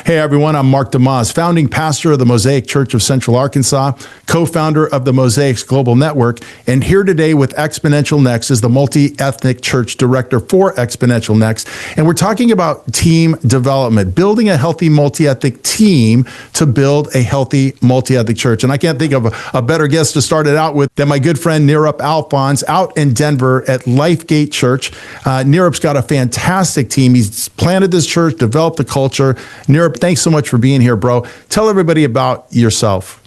Hey everyone, I'm Mark DeYmaz, founding pastor of the Mosaic Church of Central Arkansas, co-founder of the Mosaic's Global Network, and here today with Exponential Next is the Multiethnic Church Director for Exponential Next. And we're talking about team development, building a healthy multi-ethnic team to build a healthy multi-ethnic church. And I can't think of a better guest to start it out with than my good friend Nirup Alphonse out in Denver at LIFEGATE Church. Nirup's got a fantastic team. He's planted this church, developed the culture. Nirup, thanks so much for being here, bro. Tell everybody about yourself.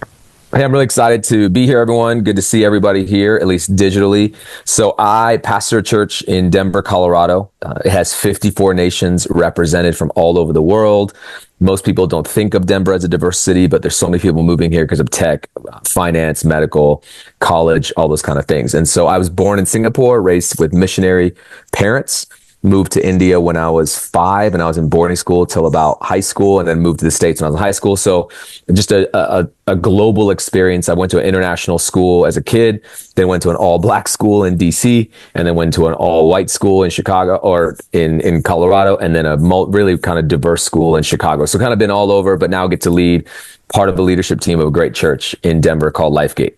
Hey, I'm really excited to be here, everyone. Good to see everybody here, at least digitally. So I pastor a church in Denver, Colorado. It has 54 nations represented from all over the world. Most people don't think of Denver as a diverse city, but there's so many people moving here because of tech, finance, medical, college, all those kind of things. And so I was born in Singapore, raised with missionary parents. Moved to India when I was 5, and I was in boarding school till about high school, and then moved to the States when I was in high school. So just a global experience. I went to an international school as a kid, then went to an all-black school in DC, and then went to an all-white school in Chicago or in Colorado, and then a really kind of diverse school in Chicago. So kind of been all over, but now get to lead part of the leadership team of a great church in Denver called LIFEGATE.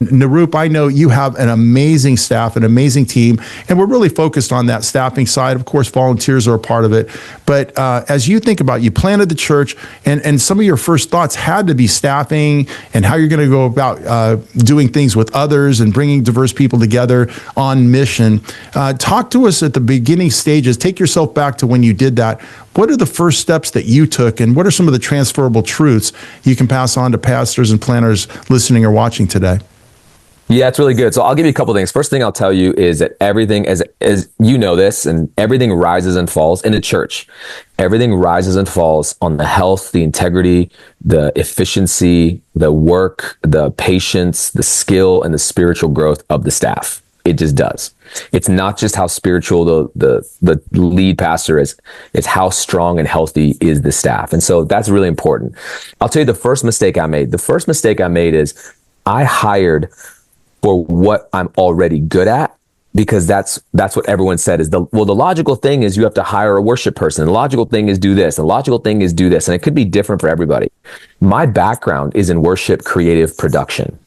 Nirup, I know you have an amazing staff, an amazing team, and we're really focused on that staffing side. Of course, volunteers are a part of it. But as you think about, you planted the church, and some of your first thoughts had to be staffing and how you're going to go about doing things with others and bringing diverse people together on mission. Talk to us at the beginning stages. Take yourself back to when you did that. What are the first steps that you took, and what are some of the transferable truths you can pass on to pastors and planners listening or watching today? Yeah, it's really good. So I'll give you a couple things. First thing I'll tell you is that everything, as you know this, and everything rises and falls in the church. Everything rises and falls on the health, the integrity, the efficiency, the work, the patience, the skill, and the spiritual growth of the staff. It just does. It's not just how spiritual the lead pastor is. It's how strong and healthy is the staff. And so that's really important. I'll tell you the first mistake I made. The first mistake I made is I hired for what I'm already good at, because that's what everyone said is the logical thing is you have to hire a worship person. The logical thing is do this. The logical thing is do this. And it could be different for everybody. My background is in worship, creative production.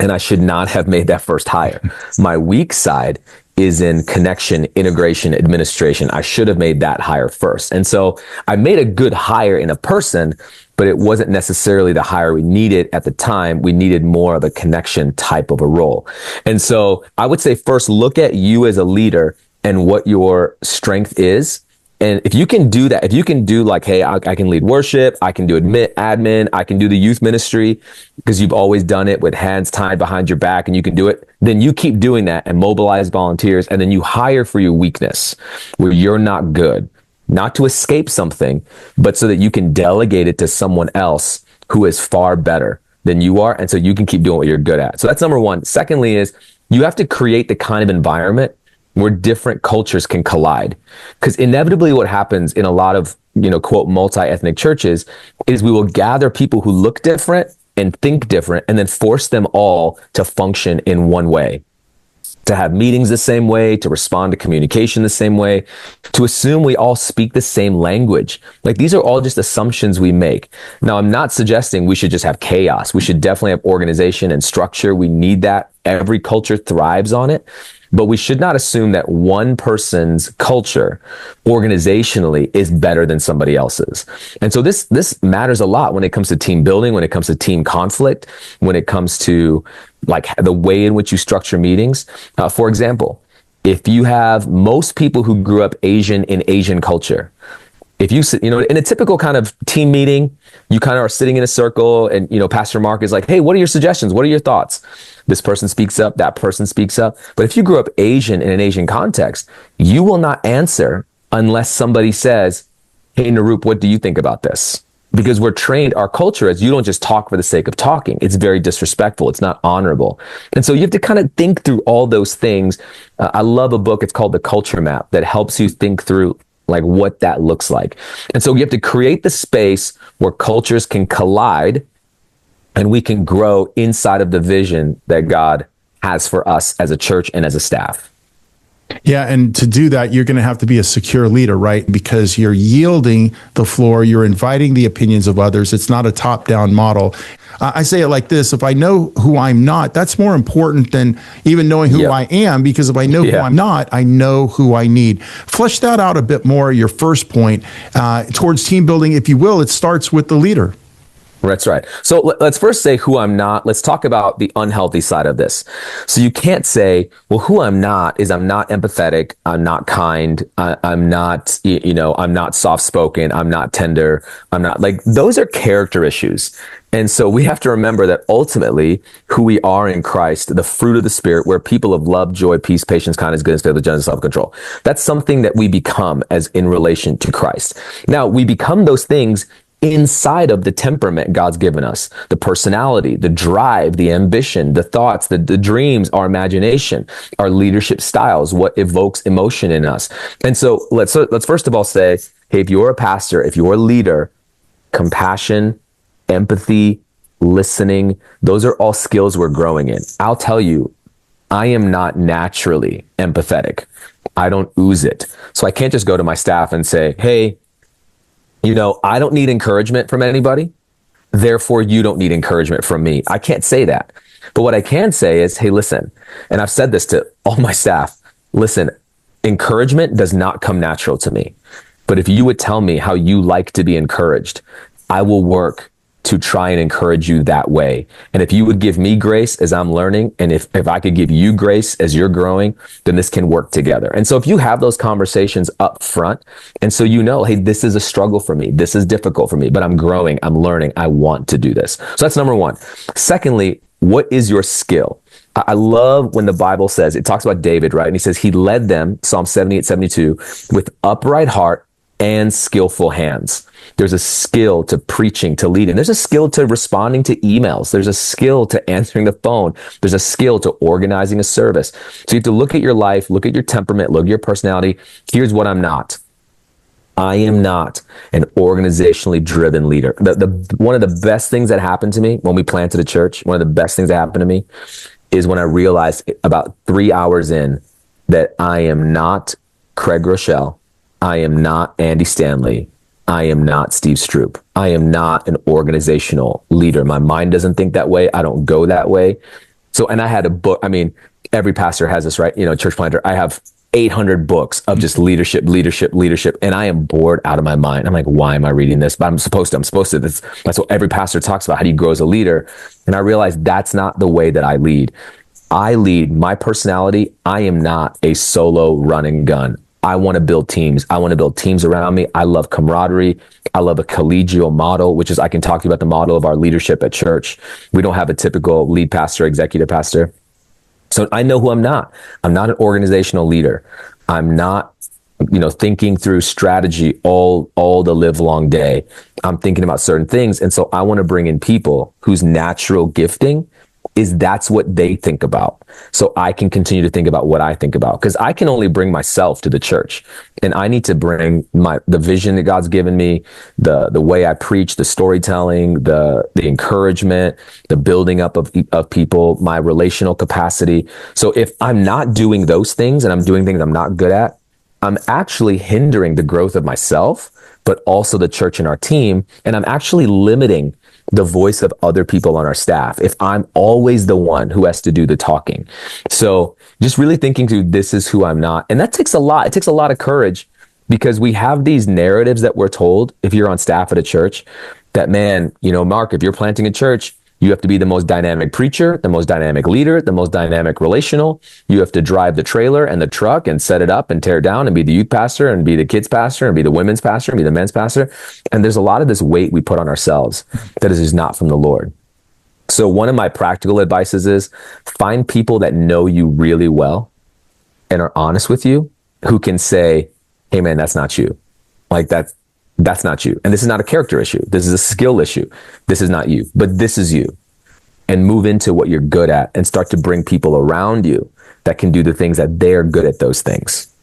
And I should not have made that first hire. My weak side is in connection, integration, administration. I should have made that hire first. And so I made a good hire in a person, but it wasn't necessarily the hire we needed at the time. We needed more of a connection type of a role. And so I would say first, look at you as a leader and what your strength is. And if you can do that, if you can do like, hey, I can lead worship, I can do admin, I can do the youth ministry, because you've always done it with hands tied behind your back and you can do it, then you keep doing that and mobilize volunteers. And then you hire for your weakness where you're not good, not to escape something, but so that you can delegate it to someone else who is far better than you are. And so you can keep doing what you're good at. So that's number one. Secondly is you have to create the kind of environment where different cultures can collide. Because inevitably what happens in a lot of, quote, multi-ethnic churches is we will gather people who look different and think different and then force them all to function in one way, to have meetings the same way, to respond to communication the same way, to assume we all speak the same language. Like these are all just assumptions we make. Now, I'm not suggesting we should just have chaos. We should definitely have organization and structure. We need that. Every culture thrives on it. But we should not assume that one person's culture organizationally is better than somebody else's. And so this matters a lot when it comes to team building, when it comes to team conflict, when it comes to like the way in which you structure meetings. For example, if you have most people who grew up Asian in Asian culture, if you sit, in a typical kind of team meeting, you kind of are sitting in a circle and, Pastor Mark is like, hey, what are your suggestions? What are your thoughts? This person speaks up, that person speaks up. But if you grew up Asian in an Asian context, you will not answer unless somebody says, hey, Nirup, what do you think about this? Because we're trained, our culture is you don't just talk for the sake of talking. It's very disrespectful. It's not honorable. And so you have to kind of think through all those things. I love a book. It's called The Culture Map that helps you think through like what that looks like. And so you have to create the space where cultures can collide and we can grow inside of the vision that God has for us as a church and as a staff. Yeah, and to do that, you're going to have to be a secure leader, right? Because you're yielding the floor, you're inviting the opinions of others. It's not a top-down model. I say it like this: if I know who I'm not, that's more important than even knowing who I am, because if I know who I'm not, I know who I need. Flesh that out a bit more, your first point. Towards team building, if you will, it starts with the leader. That's right. So let's first say who I'm not. Let's talk about the unhealthy side of this. So you can't say, well, who I'm not is I'm not empathetic. I'm not kind. I'm not, I'm not soft-spoken. I'm not tender. I'm not, like, those are character issues. And so we have to remember that ultimately who we are in Christ, the fruit of the Spirit, we're people of love, joy, peace, patience, kindness, goodness, faithfulness, gentleness, self-control. That's something that we become as in relation to Christ. Now, we become those things inside of the temperament God's given us, the personality, the drive, the ambition, the thoughts, the dreams, our imagination, our leadership styles, what evokes emotion in us. And so let's first of all say, hey, if you're a pastor, if you're a leader, compassion, empathy, listening, those are all skills we're growing in. I'll tell you, I am not naturally empathetic. I don't ooze it. So I can't just go to my staff and say, hey, I don't need encouragement from anybody. Therefore, you don't need encouragement from me. I can't say that. But what I can say is, hey, listen, and I've said this to all my staff, listen, encouragement does not come natural to me. But if you would tell me how you like to be encouraged, I will work to try and encourage you that way. And if you would give me grace as I'm learning, and if I could give you grace as you're growing, then this can work together. And so if you have those conversations up front, and so hey, this is a struggle for me, this is difficult for me, but I'm growing, I'm learning, I want to do this. So that's number one. Secondly, what is your skill? I love when the Bible says, it talks about David, right? And he says he led them, Psalm 78, 72, with upright heart and skillful hands. There's a skill to preaching, to leading. There's a skill to responding to emails. There's a skill to answering the phone. There's a skill to organizing a service. So you have to look at your life, look at your temperament, look at your personality. Here's what I'm not. I am not an organizationally driven leader. One of the best things that happened to me when we planted a church, one of the best things that happened to me is when I realized about 3 hours in that I am not Craig Rochelle. I am not Andy Stanley. I am not Steve Stroop. I am not an organizational leader. My mind doesn't think that way. I don't go that way. So, and I had a book. I mean, every pastor has this, right? Church planter. I have 800 books of just leadership. And I am bored out of my mind. I'm like, why am I reading this? But I'm supposed to. That's what every pastor talks about. How do you grow as a leader? And I realized that's not the way that I lead. I lead my personality. I am not a solo running gun. I want to build teams. I want to build teams around me. I love camaraderie. I love a collegial model, which is, I can talk to you about the model of our leadership at church. We don't have a typical lead pastor, executive pastor. So I know who I'm not. I'm not an organizational leader. I'm not, thinking through strategy all the live long day. I'm thinking about certain things. And so I want to bring in people whose natural gifting is that's what they think about. So I can continue to think about what I think about, because I can only bring myself to the church, and I need to bring the vision that God's given me, the way I preach, the storytelling, the encouragement, the building up of people, my relational capacity. So if I'm not doing those things and I'm doing things I'm not good at, I'm actually hindering the growth of myself, but also the church and our team. And I'm actually limiting the voice of other people on our staff if I'm always the one who has to do the talking. So just really thinking through, this is who I'm not. And that takes a lot. It takes a lot of courage, because we have these narratives that we're told, if you're on staff at a church, that, man, Mark, if you're planting a church, you have to be the most dynamic preacher, the most dynamic leader, the most dynamic relational. You have to drive the trailer and the truck and set it up and tear it down and be the youth pastor and be the kids pastor and be the women's pastor and be the men's pastor. And there's a lot of this weight we put on ourselves that is just not from the Lord. So one of my practical advices is, find people that know you really well and are honest with you, who can say, hey man, that's not you. Like that's not you. And this is not a character issue. This is a skill issue. This is not you, but this is you. And move into what you're good at and start to bring people around you that can do the things that they're good at, those things.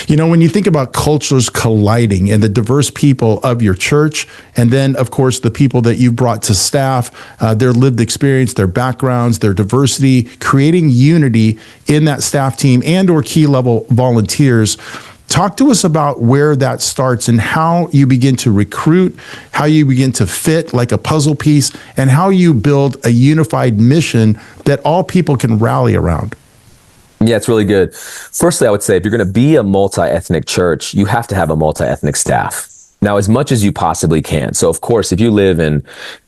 When you think about cultures colliding and the diverse people of your church, and then, of course, the people that you brought to staff, their lived experience, their backgrounds, their diversity, creating unity in that staff team and or key level volunteers. Talk to us about where that starts and how you begin to recruit, how you begin to fit like a puzzle piece, and how you build a unified mission that all people can rally around. Yeah, it's really good. Firstly, I would say if you're going to be a multi-ethnic church, you have to have a multi-ethnic staff. Now, as much as you possibly can. So, of course, if you live in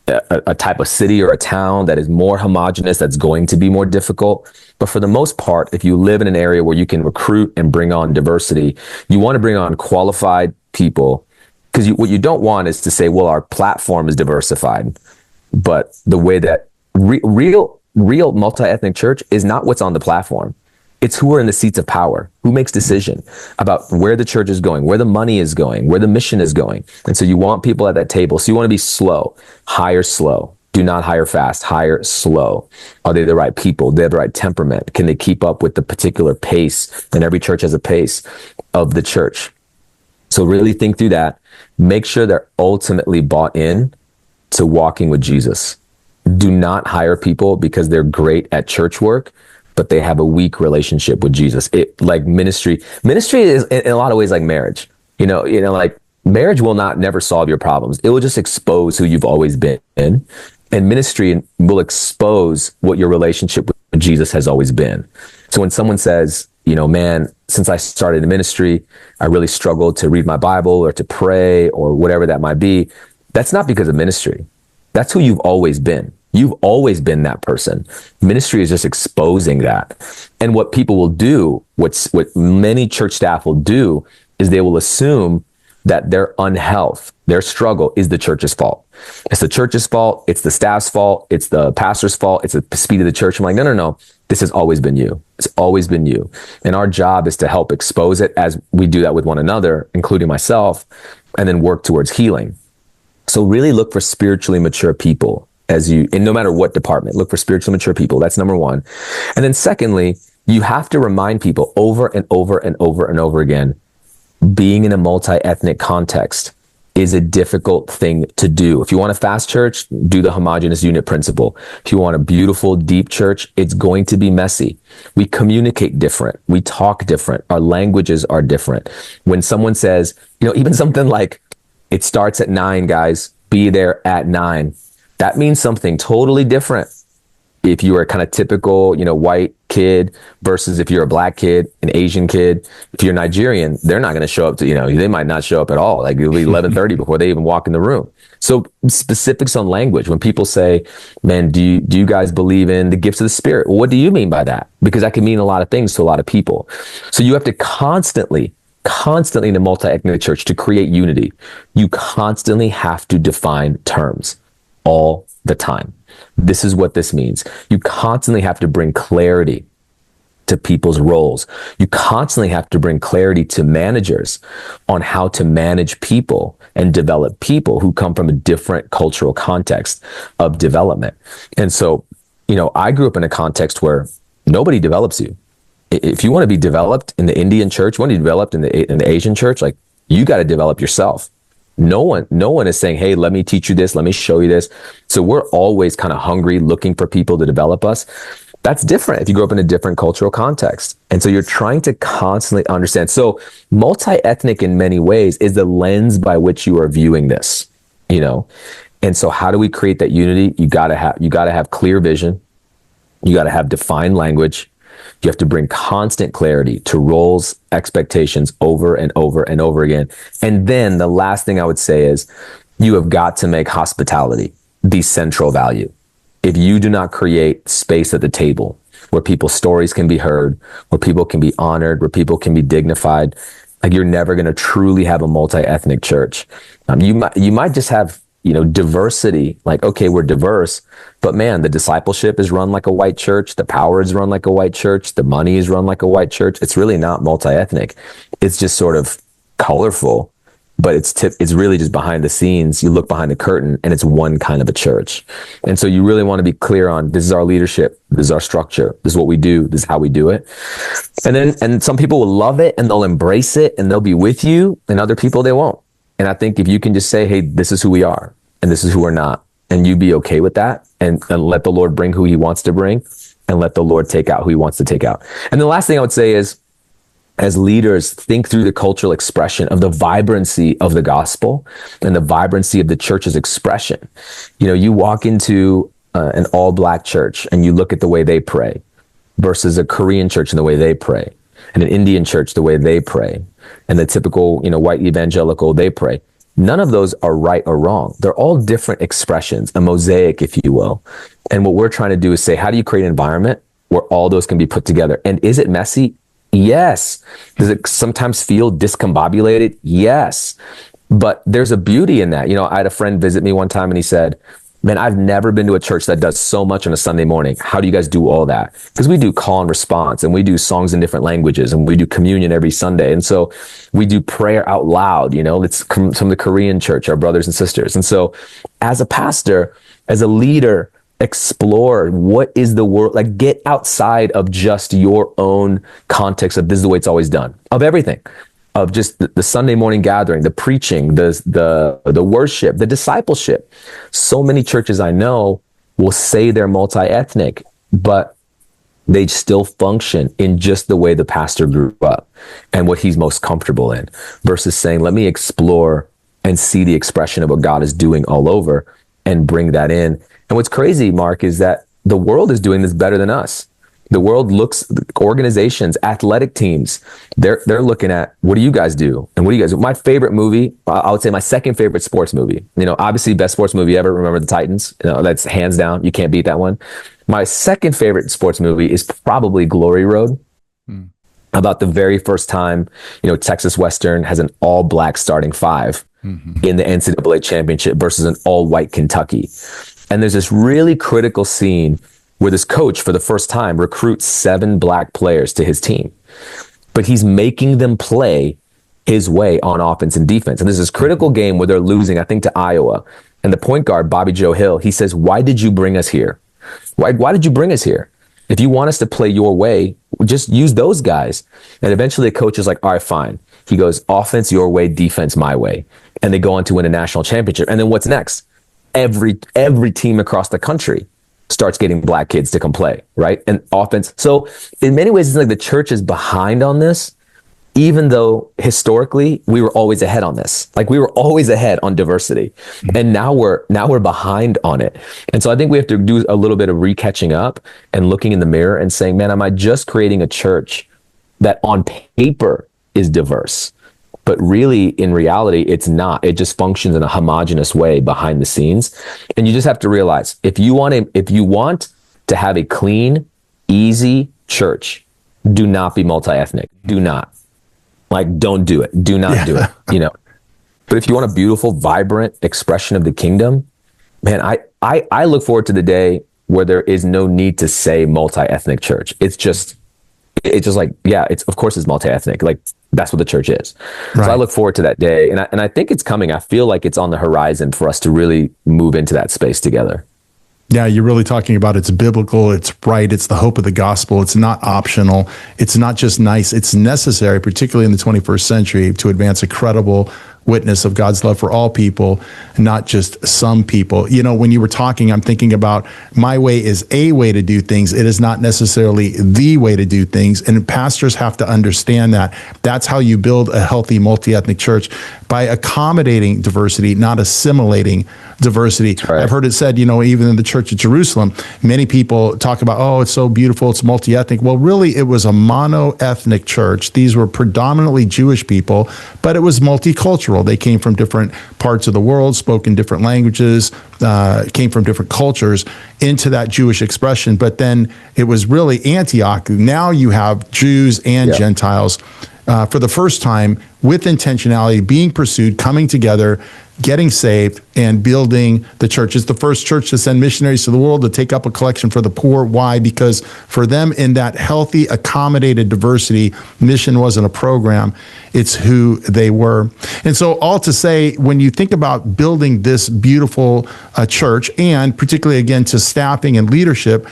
a type of city or a town that is more homogenous, that's going to be more difficult. But for the most part, if you live in an area where you can recruit and bring on diversity, you want to bring on qualified people, because what you don't want is to say, well, our platform is diversified. But the way that real multi-ethnic church is not what's on the platform. It's who are in the seats of power, who makes decision about where the church is going, where the money is going, where the mission is going. And so you want people at that table. So you want to be slow, hire slow. Do not hire fast, hire slow. Are they the right people? Do they have the right temperament? Can they keep up with the particular pace? And every church has a pace of the church. So really think through that. Make sure they're ultimately bought in to walking with Jesus. Do not hire people because they're great at church work, but they have a weak relationship with Jesus. Like ministry is in a lot of ways like marriage. Like marriage will never solve your problems. It will just expose who you've always been. And ministry will expose what your relationship with Jesus has always been. So when someone says, man, since I started the ministry, I really struggled to read my Bible or to pray or whatever that might be, that's not because of ministry. That's who you've always been. You've always been that person. Ministry is just exposing that. And what people will do, what many church staff will do, is they will assume that their unhealth, their struggle is the church's fault. It's the church's fault. It's the staff's fault. It's the pastor's fault. It's the speed of the church. I'm like, no. This has always been you. It's always been you. And our job is to help expose it as we do that with one another, including myself, and then work towards healing. So really look for spiritually mature people and no matter what department, look for spiritually mature people. That's number one. And then secondly, you have to remind people over and over and over and over again, being in a multi-ethnic context is a difficult thing to do. If you want a fast church, do the homogeneous unit principle. If you want a beautiful, deep church, it's going to be messy. We communicate different. We talk different. Our languages are different. When someone says, even something like, it starts at 9, guys, be there at 9. That means something totally different if you are a kind of typical, white kid versus if you're a black kid, an Asian kid. If you're Nigerian, they're not going to show up to, they might not show up at all. Like it'll be 11:30 before they even walk in the room. So specifics on language. When people say, man, do you guys believe in the gifts of the Spirit? Well, what do you mean by that? Because that can mean a lot of things to a lot of people. So you have to constantly in a multi-ethnic church to create unity. You constantly have to define terms all the time. This is what this means. You constantly have to bring clarity to people's roles. You constantly have to bring clarity to managers on how to manage people and develop people who come from a different cultural context of development. And so, I grew up in a context where nobody develops you. If you want to be developed in the Indian church, you want to be developed in the Asian church, like you got to develop yourself. No one is saying, hey, let me teach you this. Let me show you this. So we're always kind of hungry, looking for people to develop us. That's different if you grow up in a different cultural context. And so you're trying to constantly understand. So multi-ethnic in many ways is the lens by which you are viewing this, And so how do we create that unity? You gotta have clear vision. You gotta have defined language. You have to bring constant clarity to roles, expectations over and over and over again. And then the last thing I would say is you have got to make hospitality the central value. If you do not create space at the table where people's stories can be heard, where people can be honored, where people can be dignified, like you're never going to truly have a multi-ethnic church. You might just have diversity, like, okay, we're diverse, but man, the discipleship is run like a white church. The power is run like a white church. The money is run like a white church. It's really not multi-ethnic. It's just sort of colorful but it's really just behind the scenes. You look behind the curtain and it's one kind of a church. And so you really want to be clear on, this is our leadership, this is our structure, this is what we do, this is how we do it. And some people will love it and they'll embrace it and they'll be with you, and other people, they won't. And I think if you can just say, hey, this is who we are and this is who we're not, and you be okay with that, and let the Lord bring who he wants to bring, and let the Lord take out who he wants to take out. And the last thing I would say is, as leaders, think through the cultural expression of the vibrancy of the gospel and the vibrancy of the church's expression. You know, you walk into an all-black church and you look at the way they pray versus a Korean church and the way they pray, and an Indian church the way they pray, and the typical, white evangelical, they pray. None of those are right or wrong. They're all different expressions, a mosaic, if you will. And what we're trying to do is say, how do you create an environment where all those can be put together? And is it messy? Yes. Does it sometimes feel discombobulated? Yes. But there's a beauty in that. I had a friend visit me one time and he said, man, I've never been to a church that does so much on a Sunday morning. How do you guys do all that? Because we do call and response, and we do songs in different languages, and we do communion every Sunday. And so we do prayer out loud. It's from the Korean church, our brothers and sisters. And so as a pastor, as a leader, explore what is the world, like get outside of just your own context of this is the way it's always done, of everything, of just the Sunday morning gathering, the preaching, the worship, the discipleship. So many churches I know will say they're multi-ethnic, but they still function in just the way the pastor grew up and what he's most comfortable in, versus saying, let me explore and see the expression of what God is doing all over and bring that in. And what's crazy, Mark, is that the world is doing this better than us. The world looks, organizations, athletic teams, they're looking at, what do you guys do? And what do you guys do? My favorite movie, I would say my second favorite sports movie, obviously best sports movie ever, Remember the Titans. That's hands down. You can't beat that one. My second favorite sports movie is probably Glory Road. About the very first time, Texas Western has an all-black starting five in the NCAA championship versus an all-white Kentucky. And there's this really critical scene where this coach, for the first time, recruits 7 black players to his team. But he's making them play his way on offense and defense. And there's this critical game where they're losing, I think, to Iowa. And the point guard, Bobby Joe Hill, he says, why did you bring us here? Why did you bring us here? If you want us to play your way, just use those guys. And eventually the coach is like, all right, fine. He goes, offense your way, defense my way. And they go on to win a national championship. And then what's next? Every team across the country starts getting black kids to come play, right? And offense. So in many ways, it's like the church is behind on this, even though historically we were always ahead on this. Like we were always ahead on diversity. And now we're behind on it. And so I think we have to do a little bit of re-catching up and looking in the mirror and saying, man, am I just creating a church that on paper is diverse? But really, in reality, it's not. It just functions in a homogenous way behind the scenes. And you just have to realize, if you want to have a clean, easy church, do not be multi-ethnic. Do not. Don't do it. Do not do it. But if you want a beautiful, vibrant expression of the kingdom, man, I look forward to the day where there is no need to say multi-ethnic church. It's just like, yeah, of course it's multi-ethnic. Like, that's what the church is. Right. So I look forward to that day. And I think it's coming. I feel like it's on the horizon for us to really move into that space together. Yeah, you're really talking about it's biblical, it's right, it's the hope of the gospel, it's not optional, it's not just nice, it's necessary, particularly in the 21st century, to advance a credible witness of God's love for all people, not just some people. When you were talking, I'm thinking about my way is a way to do things. It is not necessarily the way to do things. And pastors have to understand that. That's how you build a healthy multi-ethnic church, by accommodating diversity, not assimilating diversity. Right. I've heard it said, even in the Church of Jerusalem, many people talk about, oh, it's so beautiful, it's multi-ethnic. Well, really, it was a mono-ethnic church. These were predominantly Jewish people, but it was multicultural. They came from different parts of the world, spoke in different languages, came from different cultures into that Jewish expression. But then it was really Antioch. Now you have Jews and Gentiles for the first time with intentionality, being pursued, coming together, getting saved, and building the church. It's the first church to send missionaries to the world to take up a collection for the poor. Why? Because for them, in that healthy, accommodated diversity, mission wasn't a program, it's who they were. And so all to say, when you think about building this beautiful church, and particularly, again, to staffing and leadership,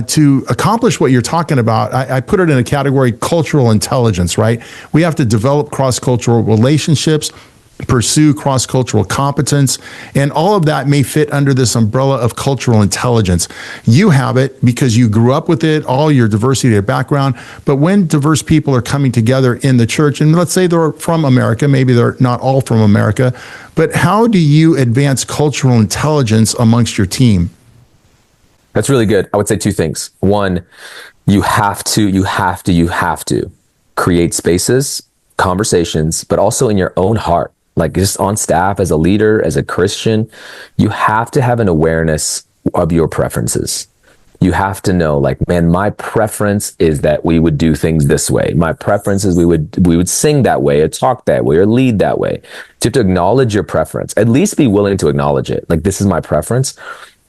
to accomplish what you're talking about, I put it in a category, cultural intelligence, right? We have to develop cross-cultural relationships, pursue cross-cultural competence, and all of that may fit under this umbrella of cultural intelligence. You have it because you grew up with it, all your diversity of background, but when diverse people are coming together in the church, and let's say they're from America, maybe they're not all from America, but how do you advance cultural intelligence amongst your team? That's really good. I would say two things. One, you have to create spaces, conversations, but also in your own heart. Like just on staff, as a leader, as a Christian, you have to have an awareness of your preferences. You have to know, like, man, my preference is that we would do things this way. My preference is we would sing that way, or talk that way, or lead that way. You have to acknowledge your preference. At least be willing to acknowledge it. Like, this is my preference.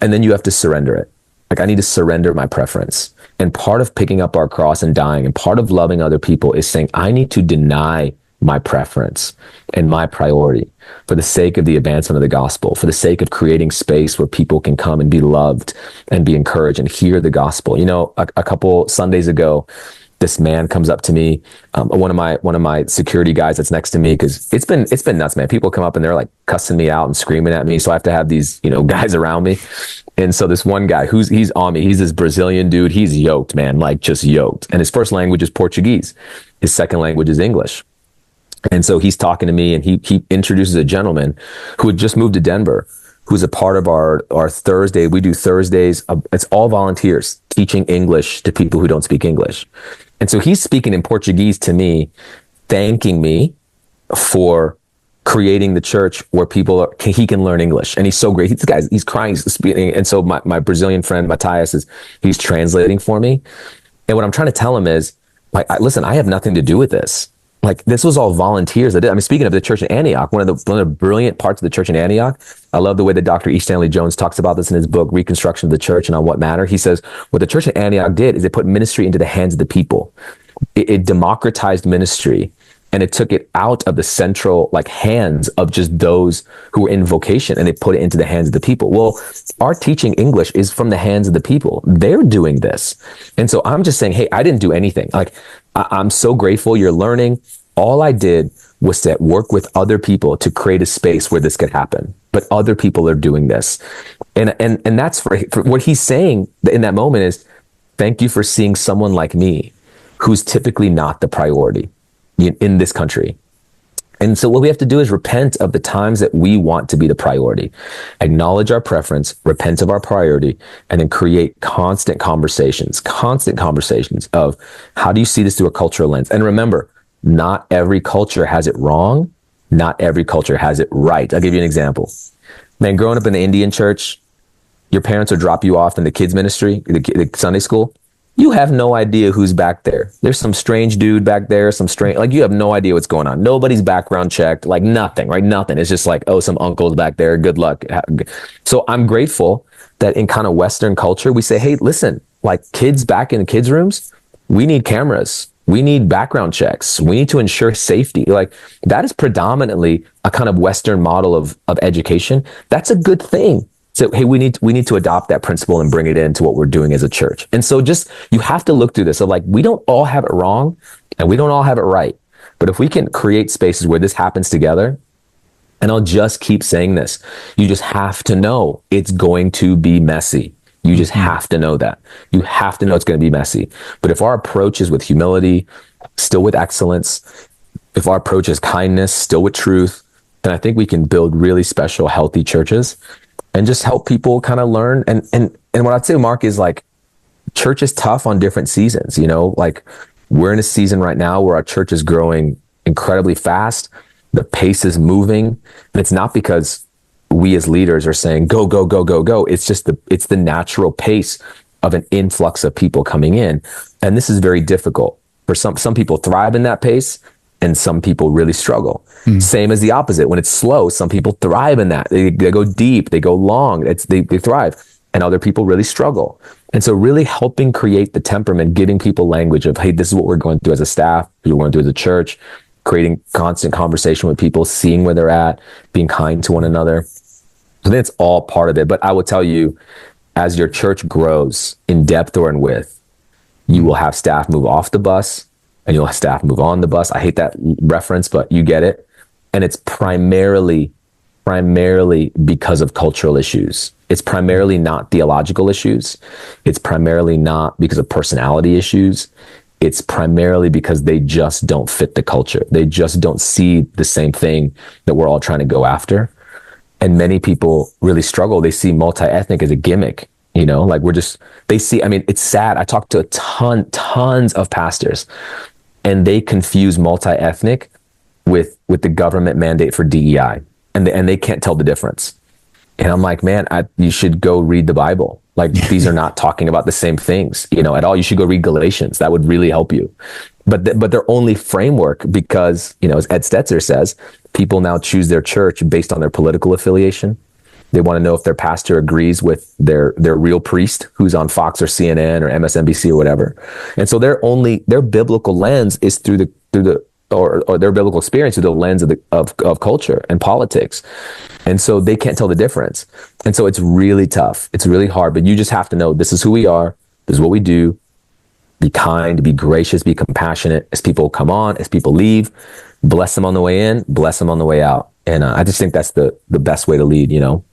And then you have to surrender it. Like, I need to surrender my preference. And part of picking up our cross and dying, and part of loving other people, is saying, I need to deny my preference and my priority for the sake of the advancement of the gospel, for the sake of creating space where people can come and be loved and be encouraged and hear the gospel. You know, a couple Sundays ago, this man comes up to me, one of my security guys that's next to me, because it's been nuts, man. People come up and they're like cussing me out and screaming at me, so I have to have these, guys around me. And so this one guy he's on me, he's this Brazilian dude, he's yoked, man, like just yoked. And his first language is Portuguese. His second language is English. And so he's talking to me, and he introduces a gentleman who had just moved to Denver, who's a part of our Thursday. We do Thursdays. It's all volunteers teaching English to people who don't speak English. And so he's speaking in Portuguese to me, thanking me for creating the church where he can learn English. And he's so great. He's crying, he's speaking. And so my Brazilian friend, Matthias, he's translating for me. And what I'm trying to tell him is, like, listen, I have nothing to do with this. Like, this was all volunteers that did. I mean, speaking of the church in Antioch, one of the brilliant parts of the church in Antioch, I love the way that Dr. E. Stanley Jones talks about this in his book, Reconstruction of the Church and on What Matter. He says, what the church in Antioch did is it put ministry into the hands of the people. It democratized ministry, and it took it out of the central, like, hands of just those who were in vocation, and they put it into the hands of the people. Well, our teaching English is from the hands of the people. They're doing this. And so I'm just saying, hey, I didn't do anything. Like, I'm so grateful you're learning. All I did was to work with other people to create a space where this could happen. But other people are doing this. And that's for what he's saying in that moment is, thank you for seeing someone like me who's typically not the priority in this country. And so what we have to do is repent of the times that we want to be the priority, acknowledge our preference, repent of our priority, and then create constant conversations of, how do you see this through a cultural lens? And remember, not every culture has it wrong. Not every culture has it right. I'll give you an example. Man, growing up in the Indian church, your parents would drop you off in the kids ministry, the Sunday school. You have no idea who's back there. There's some strange dude back there, you have no idea what's going on. Nobody's background checked, like nothing, right? Nothing. It's just like, oh, some uncle's back there. Good luck. So I'm grateful that in kind of Western culture, we say, hey, listen, like, kids back in the kids' rooms, we need cameras. We need background checks. We need to ensure safety. Like, that is predominantly a kind of Western model of education. That's a good thing. So, hey, we need to adopt that principle and bring it into what we're doing as a church. And so you have to look through this of, like, we don't all have it wrong and we don't all have it right. But if we can create spaces where this happens together, and I'll just keep saying this, you just have to know it's going to be messy. You just have to know that. You have to know it's going to be messy. But if our approach is with humility, still with excellence, if our approach is kindness, still with truth, then I think we can build really special, healthy churches and just help people kind of learn. And what I'd say, Mark, is, like, church is tough on different seasons. Like, we're in a season right now where our church is growing incredibly fast. The pace is moving. And it's not because we as leaders are saying, go, go, go, go, go. It's just it's the natural pace of an influx of people coming in. And this is very difficult. For some people thrive in that pace. and some people really struggle. Same as the opposite. When it's slow, some people thrive in that. They go deep, they go long, they thrive, and other people really struggle. And so really helping create the temperament, giving people language of, hey, this is what we're going through as a staff, this is what we're going through as a church, creating constant conversation with people, seeing where they're at, being kind to one another. So that's all part of it. But I will tell you, as your church grows in depth or in width, you will have staff move off the bus and you'll have staff move on the bus. I hate that reference, but you get it. And it's primarily because of cultural issues. It's primarily not theological issues. It's primarily not because of personality issues. It's primarily because they just don't fit the culture. They just don't see the same thing that we're all trying to go after. And many people really struggle. They see multi-ethnic as a gimmick, you know, like they see, I mean, it's sad. I talked to tons of pastors, and they confuse multi-ethnic with the government mandate for DEI, and they can't tell the difference. And I'm like, man, you should go read the Bible. Like, these are not talking about the same things, you know, at all. You should go read Galatians. That would really help you. But their only framework, because, you know, as Ed Stetzer says, people now choose their church based on their political affiliation. They want to know if their pastor agrees with their real priest who's on Fox or CNN or MSNBC or whatever. And so their biblical lens is through the or their biblical experience through the lens of culture and politics. And so they can't tell the difference. And so it's really tough. It's really hard, but you just have to know, this is who we are. This is what we do. Be kind, be gracious, be compassionate as people come on, as people leave. Bless them on the way in, bless them on the way out. And I just think that's the best way to lead, you know.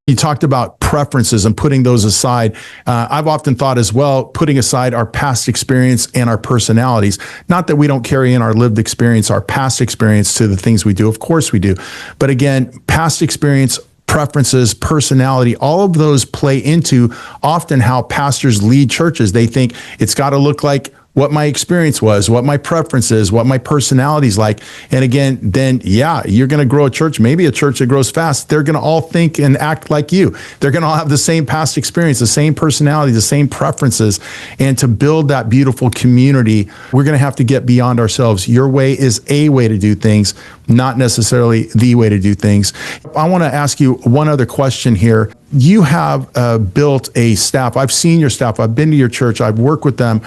You talked about preferences and putting those aside. I've often thought as well, putting aside our past experience and our personalities. Not that we don't carry in our lived experience, our past experience to the things we do. Of course we do. But again, past experience, preferences, personality, all of those play into often how pastors lead churches. They think it's got to look like what my experience was, what my preference is, what my personality is like. And again, then, yeah, you're going to grow a church, maybe a church that grows fast. They're going to all think and act like you. They're going to all have the same past experience, the same personality, the same preferences. And to build that beautiful community, we're going to have to get beyond ourselves. Your way is a way to do things, not necessarily the way to do things. I want to ask you one other question here. You have built a staff. I've seen your staff. I've been to your church. I've worked with them.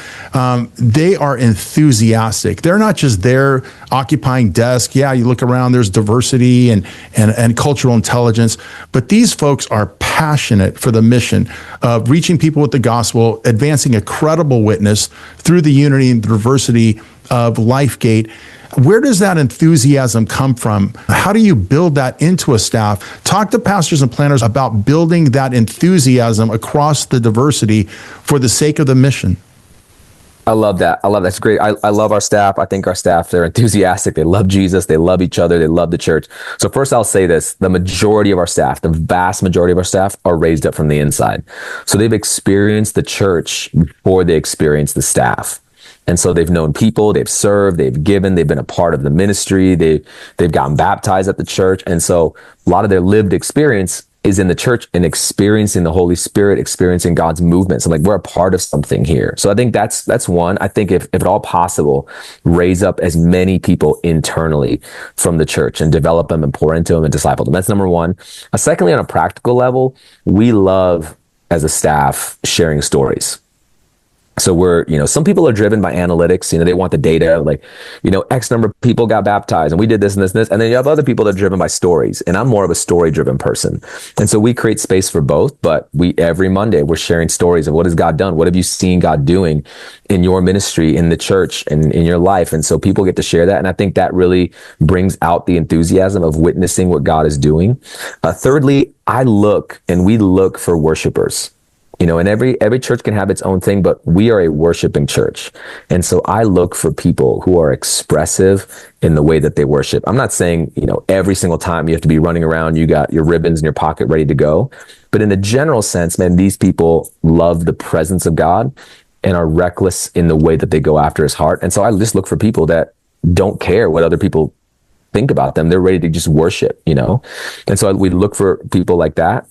They are enthusiastic. They're not just there occupying desks. Yeah, you look around, there's diversity and cultural intelligence. But these folks are passionate for the mission of reaching people with the gospel, advancing a credible witness through the unity and diversity of LifeGate. Where does that enthusiasm come from? How do you build that into a staff? Talk to pastors and planners about building that enthusiasm across the diversity for the sake of the mission. I love that. That's great. I love our staff. I think our staff, they're enthusiastic. They love Jesus. They love each other. They love the church. So first I'll say this, the majority of our staff, the vast majority of our staff are raised up from the inside. So they've experienced the church before they experienced the staff. And so they've known people, they've served, they've given, they've been a part of the ministry, they've gotten baptized at the church. And so a lot of their lived experience is in the church and experiencing the Holy Spirit, experiencing God's movement. So like, we're a part of something here. So I think that's one. I think if at all possible, raise up as many people internally from the church and develop them and pour into them and disciple them. That's number one. Secondly, on a practical level, we love as a staff sharing stories. So some people are driven by analytics, they want the data, like, X number of people got baptized and we did this and this and this. And then you have other people that are driven by stories. And I'm more of a story driven person. And so we create space for both, but every Monday we're sharing stories of what has God done? What have you seen God doing in your ministry, in the church and in your life? And so people get to share that. And I think that really brings out the enthusiasm of witnessing what God is doing. Thirdly, we look for worshipers. And every church can have its own thing, but we are a worshiping church. And so I look for people who are expressive in the way that they worship. I'm not saying, every single time you have to be running around, you got your ribbons in your pocket ready to go. But in the general sense, man, these people love the presence of God and are reckless in the way that they go after his heart. And so I just look for people that don't care what other people think about them. They're ready to just worship, And so we look for people like that.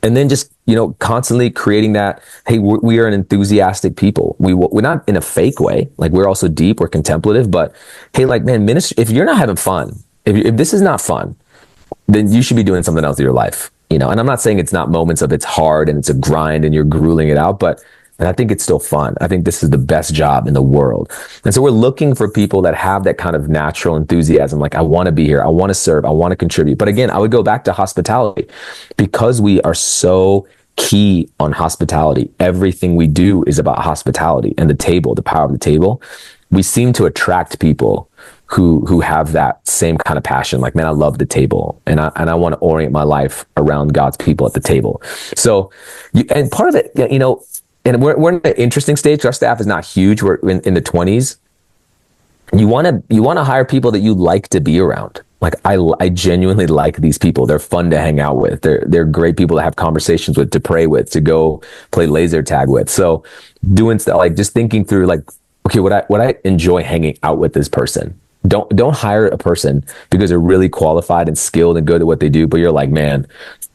And then just, constantly creating that, hey, we are an enthusiastic people. We're not in a fake way. Like, we're also deep, we're contemplative, but hey, like, man, ministry, if you're not having fun, if this is not fun, then you should be doing something else in your life, and I'm not saying it's not moments of it's hard and it's a grind and you're grueling it out, but I think it's still fun. I think this is the best job in the world. And so we're looking for people that have that kind of natural enthusiasm. Like, I want to be here. I want to serve. I want to contribute. But again, I would go back to hospitality, because we are so key on hospitality. Everything we do is about hospitality and the table, the power of the table. We seem to attract people who have that same kind of passion. Like, man, I love the table, and I want to orient my life around God's people at the table. So, and part of it, and we're in an interesting stage. Our staff is not huge. We're in the 20s. You want to hire people that you like to be around. Like, I genuinely like these people. They're fun to hang out with. They're great people to have conversations with, to pray with, to go play laser tag with. So doing stuff, like, just thinking through, like, okay, would I enjoy hanging out with this person? Don't hire a person because they're really qualified and skilled and good at what they do, but you're like, man,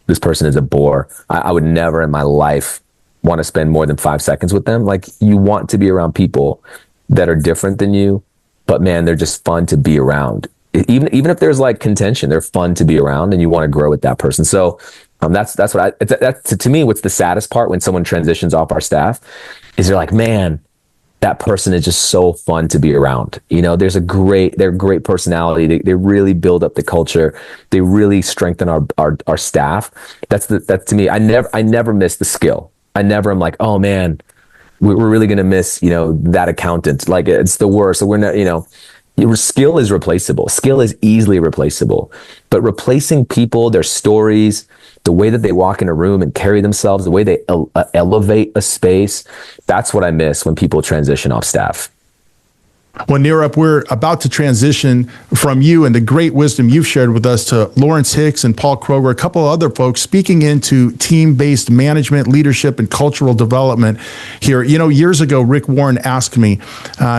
this person is a bore. I would never in my life want to spend more than 5 seconds with them. Like, you want to be around people that are different than you, but man, they're just fun to be around. Even if there's like contention, they're fun to be around, and you want to grow with that person. So that's what that's to me, what's the saddest part when someone transitions off our staff is they're like, man, that person is just so fun to be around. They're great personality. They really build up the culture. They really strengthen our staff. That's to me, I never miss the skill. I never am like, oh man, we're really going to miss, that accountant. Like, it's the worst. So we're not, your skill is replaceable. Skill is easily replaceable, but replacing people, their stories, the way that they walk in a room and carry themselves, the way they elevate a space, that's what I miss when people transition off staff. Well, Nirup, we're about to transition from you and the great wisdom you've shared with us to Lawrence Hicks and Paul Kroger, a couple of other folks speaking into team-based management, leadership, and cultural development here. Years ago, Rick Warren asked me,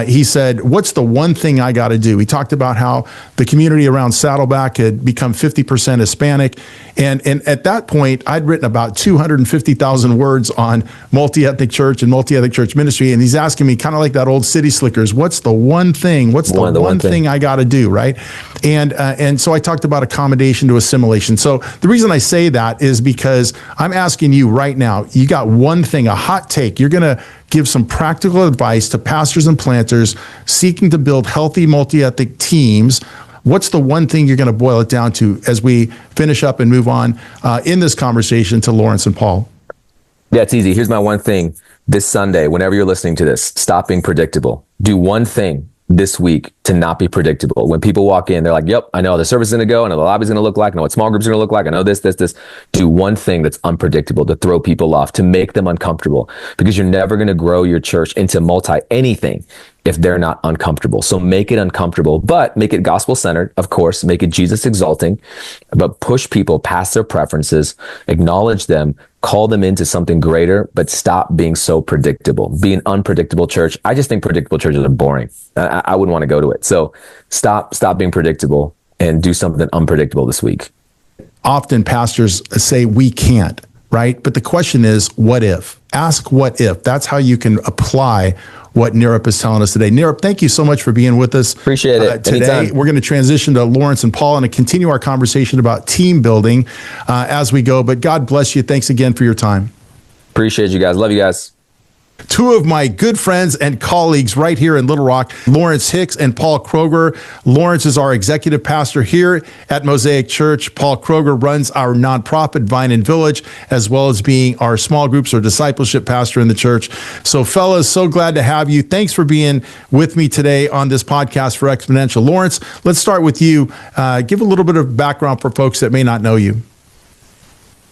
he said, what's the one thing I got to do? He talked about how the community around Saddleback had become 50% Hispanic. And at that point, I'd written about 250,000 words on multi-ethnic church and multi-ethnic church ministry. And he's asking me, kind of like that old City Slickers, what's the one thing? What's the one thing I got to do, right? And so I talked about accommodation to assimilation. So the reason I say that is because I'm asking you right now, you got one thing, a hot take. You're going to give some practical advice to pastors and planters seeking to build healthy multi-ethnic teams. What's the one thing you're going to boil it down to as we finish up and move on in this conversation to Lawrence and Paul? Yeah, it's easy. Here's my one thing. This Sunday, whenever you're listening to this, stop being predictable. Do one thing this week to not be predictable. When people walk in, they're like, yep, I know how the service is going to go. I know the lobby's going to look like. I know what small groups are going to look like. I know this. Do one thing that's unpredictable to throw people off, to make them uncomfortable, because you're never going to grow your church into anything if they're not uncomfortable. So make it uncomfortable, but make it gospel-centered, of course, make it Jesus-exalting, but push people past their preferences, acknowledge them, call them into something greater, but stop being so predictable. Be an unpredictable church. I just think predictable churches are boring. I wouldn't want to go to it. So stop being predictable and do something unpredictable this week. Often pastors say we can't, right? But the question is, what if? Ask what if. That's how you can apply what Nirup is telling us today. Nirup, thank you so much for being with us. Appreciate it. Today. Anytime. We're going to transition to Lawrence and Paul and to continue our conversation about team building as we go. But God bless you. Thanks again for your time. Appreciate you guys. Love you guys. Two of my good friends and colleagues right here in Little Rock, Lawrence Hicks and Paul Kroger. Lawrence is our executive pastor here at Mosaic Church. Paul Kroger runs our nonprofit Vine and Village, as well as being our small groups or discipleship pastor in the church. So fellas, so glad to have you. Thanks for being with me today on this podcast for Exponential. Lawrence, let's start with you. Give a little bit of background for folks that may not know you.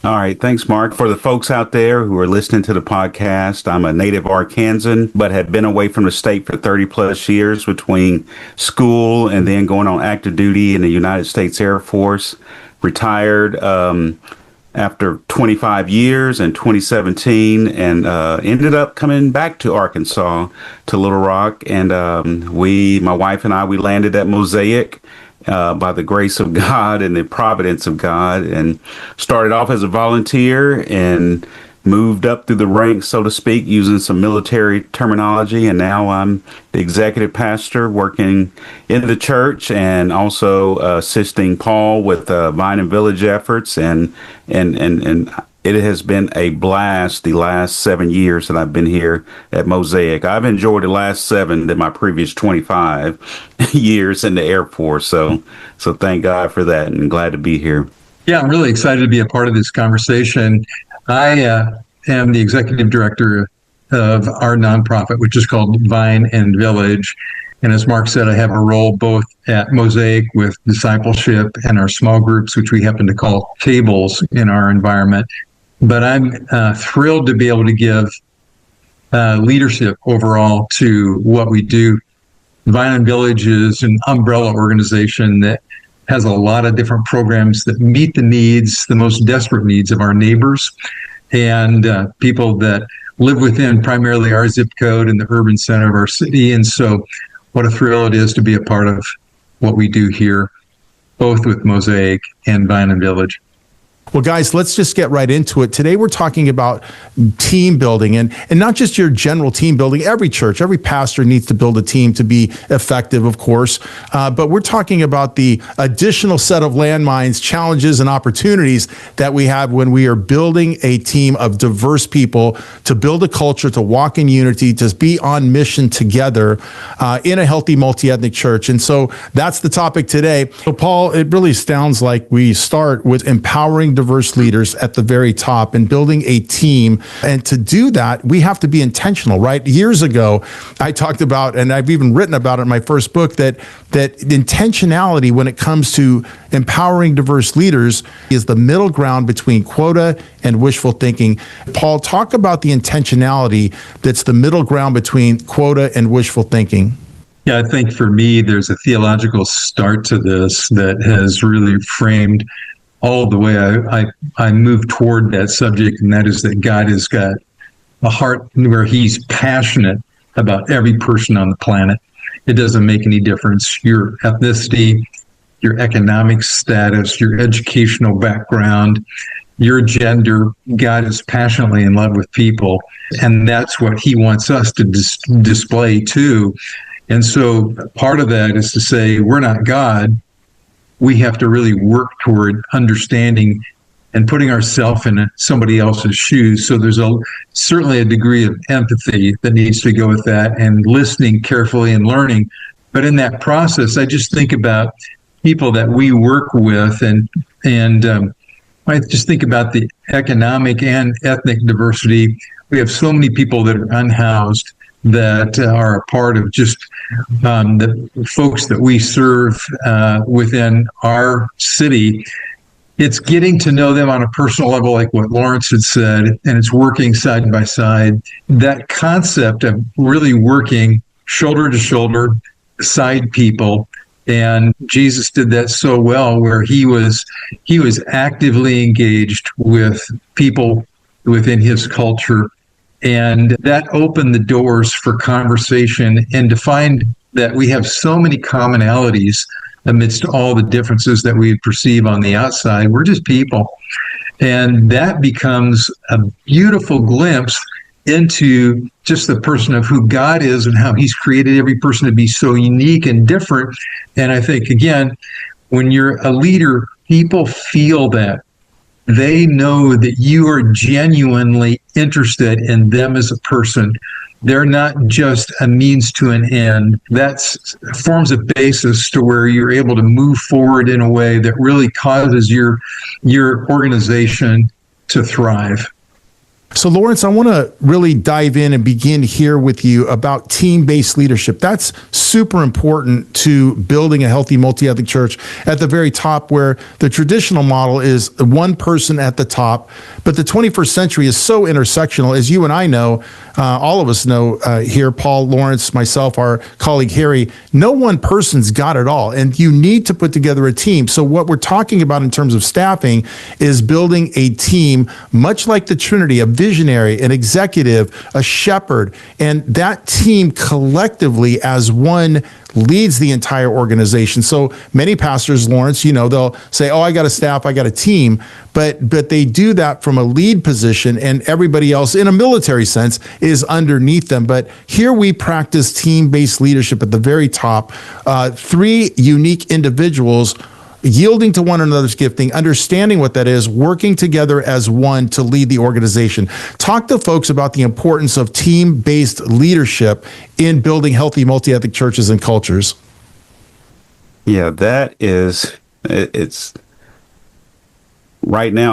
All right. Thanks, Mark. For the folks out there who are listening to the podcast, I'm a native Arkansan, but had been away from the state for 30 plus years between school and then going on active duty in the United States Air Force. Retired after 25 years in 2017 and ended up coming back to Arkansas, to Little Rock. And my wife and I, we landed at Mosaic by the grace of God and the providence of God, and started off as a volunteer and moved up through the ranks, so to speak, using some military terminology. And now I'm the executive pastor working in the church and also assisting Paul with Vine and Village efforts. And it has been a blast the last 7 years that I've been here at Mosaic. I've enjoyed the last 7 than my previous 25 years in the Air Force. So thank God for that, and glad to be here. Yeah, I'm really excited to be a part of this conversation. I am the executive director of our nonprofit, which is called Vine and Village. And as Mark said, I have a role both at Mosaic with discipleship and our small groups, which we happen to call tables in our environment. But I'm thrilled to be able to give leadership overall to what we do. Vine and Village is an umbrella organization that has a lot of different programs that meet the needs, the most desperate needs of our neighbors and people that live within primarily our zip code in the urban center of our city. And so what a thrill it is to be a part of what we do here, both with Mosaic and Vine and Village. Well, guys, let's just get right into it. Today, we're talking about team building and not just your general team building. Every church, every pastor needs to build a team to be effective, of course. But we're talking about the additional set of landmines, challenges, and opportunities that we have when we are building a team of diverse people to build a culture, to walk in unity, to be on mission together in a healthy multi-ethnic church. And so that's the topic today. So, Paul, it really sounds like we start with empowering diverse leaders at the very top and building a team. And to do that, we have to be intentional, right? Years ago, I talked about, and I've even written about it in my first book, that intentionality when it comes to empowering diverse leaders is the middle ground between quota and wishful thinking. Paul, talk about the intentionality that's the middle ground between quota and wishful thinking. Yeah, I think for me, there's a theological start to this that has really framed all the way I move toward that subject, and that is that God has got a heart where he's passionate about every person on the planet. It doesn't make any difference your ethnicity, your economic status, your educational background, your gender. God is passionately in love with people, and that's what he wants us to display too. And so part of that is to say, we're not God. We have to really work toward understanding and putting ourselves in somebody else's shoes. So there's certainly a degree of empathy that needs to go with that, and listening carefully and learning. But in that process, I just think about people that we work with, and I just think about the economic and ethnic diversity. We have so many people that are unhoused that are a part of just the folks that we serve within our city. It's getting to know them on a personal level, like what Lawrence had said, and it's working side by side. That concept of really working shoulder to shoulder beside people, and Jesus did that so well, where he was actively engaged with people within his culture. And that opened the doors for conversation, and to find that we have so many commonalities amidst all the differences that we perceive on the outside. We're just people. And that becomes a beautiful glimpse into just the person of who God is and how he's created every person to be so unique and different. And I think, again, when you're a leader, people feel that. They know that you are genuinely interested in them as a person. They're not just a means to an end. That forms a basis to where you're able to move forward in a way that really causes your organization to thrive. So, Lawrence, I want to really dive in and begin here with you about team-based leadership. That's super important to building a healthy multi-ethnic church at the very top, where the traditional model is one person at the top. But the 21st century is so intersectional, as you and I know, all of us know here, Paul, Lawrence, myself, our colleague Harry, no one person's got it all. And you need to put together a team. So what we're talking about in terms of staffing is building a team, much like the Trinity, a visionary, an executive, a shepherd, and that team collectively as one leads the entire organization. So many pastors, Lawrence, they'll say, oh, I got a staff, I got a team, but they do that from a lead position, and everybody else in a military sense is underneath them. But here we practice team-based leadership at the very top. 3 unique individuals yielding to one another's gifting, understanding what that is, working together as one to lead the organization. Talk to folks about the importance of team-based leadership in building healthy multi-ethnic churches and cultures. Yeah, it's right now,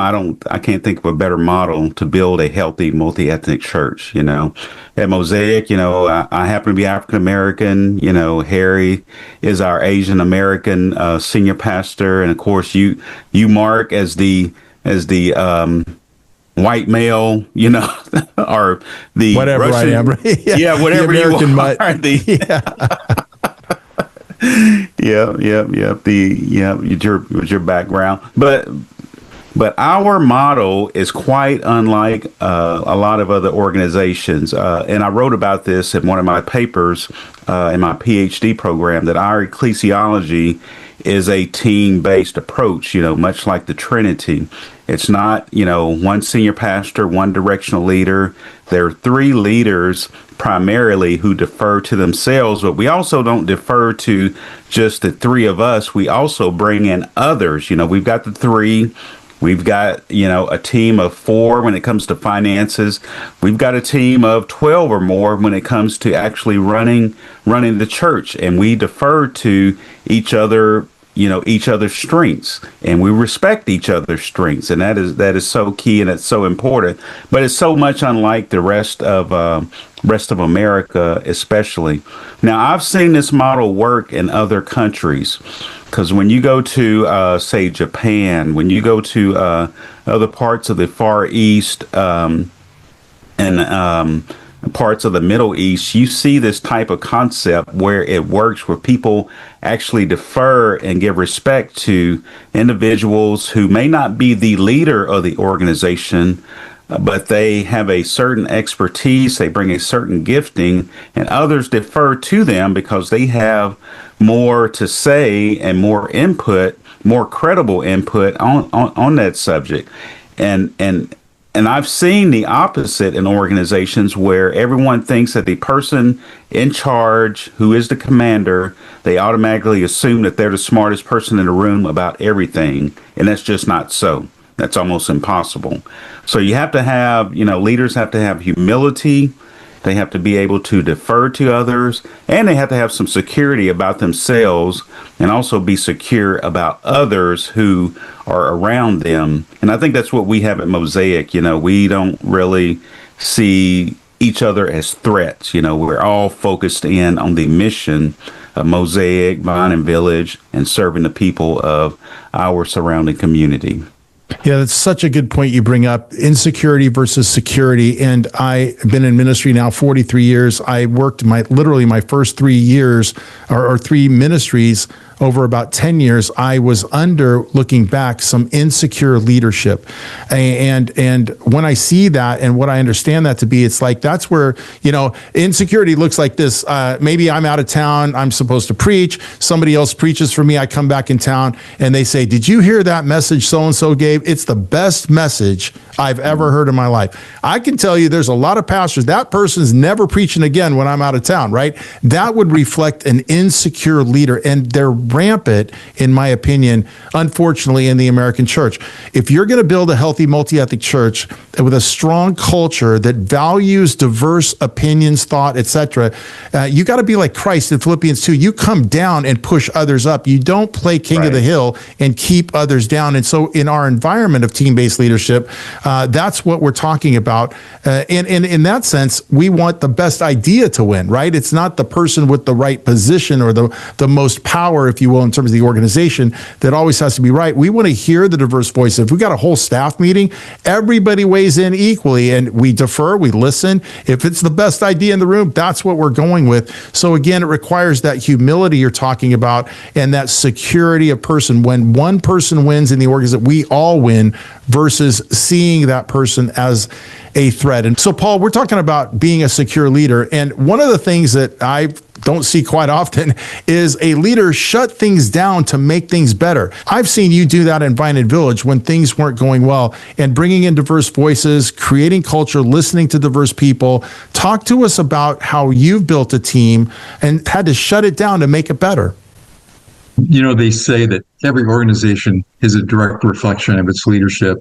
I can't think of a better model to build a healthy multi-ethnic church. At Mosaic, I happen to be African American. Harry is our Asian American senior pastor, and of course you Mark as the white male, or the whatever Russian, I am. yeah, whatever the American you are. With your background, but our model is quite unlike a lot of other organizations. And I wrote about this in one of my papers in my PhD program, that our ecclesiology is a team-based approach, much like the Trinity. It's not, one senior pastor, one directional leader. There are 3 leaders primarily who defer to themselves, but we also don't defer to just the 3 of us. We also bring in others. We've got the 3. We've got, a team of 4 when it comes to finances. We've got a team of 12 or more when it comes to actually running the church. And we defer to each other, each other's strengths, and we respect each other's strengths. And that is so key, and it's so important. But it's so much unlike the rest of America, especially. Now, I've seen this model work in other countries. Because when you go to, say, Japan, when you go to other parts of the Far East and parts of the Middle East, you see this type of concept where it works, where people actually defer and give respect to individuals who may not be the leader of the organization, but they have a certain expertise, they bring a certain gifting, and others defer to them because they have more to say and more input, more credible input on that subject. And I've seen the opposite in organizations where everyone thinks that the person in charge, who is the commander, they automatically assume that they're the smartest person in the room about everything. And that's just not so. That's almost impossible. So you have to have, leaders have to have humility. They have to be able to defer to others, and they have to have some security about themselves, and also be secure about others who are around them. And I think that's what we have at Mosaic. We don't really see each other as threats. We're all focused in on the mission of Mosaic, Vine and Village, and serving the people of our surrounding community. Yeah, that's such a good point you bring up, insecurity versus security. And I've been in ministry now 43 years. I worked literally my first 3 years or 3 ministries over about 10 years. I was under, looking back, some insecure leadership. And when I see that and what I understand that to be, it's like, that's where, insecurity looks like this. Maybe I'm out of town. I'm supposed to preach. Somebody else preaches for me. I come back in town and they say, did you hear that message so-and-so gave? It's the best message I've ever heard in my life. I can tell you there's a lot of pastors, that person's never preaching again when I'm out of town, right? That would reflect an insecure leader, and they're rampant, in my opinion, unfortunately, in the American church. If you're going to build a healthy multi-ethnic church with a strong culture that values diverse opinions, thought, etc., you got to be like Christ in Philippians 2. You come down and push others up. You don't play king of the hill and keep others down. And so in our environment of team-based leadership, that's what we're talking about. And in that sense, we want the best idea to win, right? It's not the person with the right position or the most power, if if you will, in terms of the organization that always has to be right. We want to hear the diverse voice. If we got a whole staff meeting, everybody weighs in equally, and we defer, we listen. If it's the best idea in the room, that's what we're going with. So again, it requires that humility you're talking about and that security of person. When one person wins in the organization, we all win, versus seeing that person as a threat. And so, Paul, we're talking about being a secure leader. And one of the things that I don't see quite often is a leader shut things down to make things better. I've seen you do that in Vine and Village when things weren't going well, and bringing in diverse voices, creating culture, listening to diverse people. Talk to us about how you've built a team and had to shut it down to make it better. You know, they say that every organization is a direct reflection of its leadership.